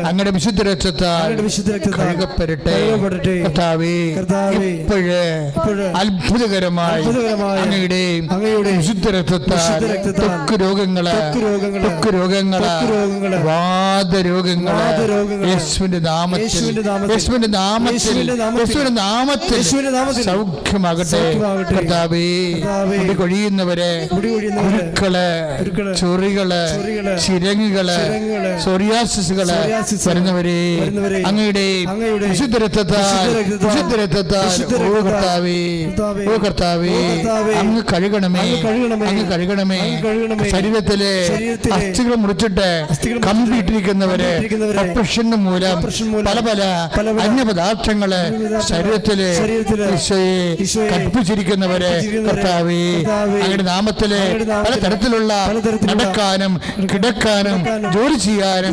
അങ്ങയുടെ വിശുദ്ധ രക്തത്താൽ കഴുകപ്പെടട്ടെ. കർത്താവേ, ഇപ്പോഴേ അത്ഭുതകരമായി അങ്ങയുടെ വിശുദ്ധ രക്തത്താൽ ത്വക്ക് രോഗങ്ങള്, വാതരോഗങ്ങള് യേശുവിന്റെ നാമത്തിൽ സൗഖ്യമാകട്ടെ. കർത്താവേ, കൊഴിയുന്നവരെ, കുരുക്കള്, ചൊറികള്, ചിരങ്ങുകള്, സോറിയാസിസുകള് വരുന്നവരെ അങ്ങയുടെ വിശുദ്ധ രക്തത്താൽ ഓ കർത്താവേ അങ്ങ് കഴുകണമേ. ശരീരത്തിലെ അസ്ഥികൾ മുറിച്ചിട്ട് കമ്പിയിട്ടിരിക്കുന്നവരെ ഓപ്പറേഷന് മൂലം പല അന്യപദാർത്ഥങ്ങള് ശരീരത്തില് കൽപ്പിച്ചിരിക്കുന്നവരെ കർത്താവേ അങ്ങയുടെ നാമത്തില് പല തരത്തിലുള്ള നടക്കാനും കിടക്കാനും ജോലി ചെയ്യാനും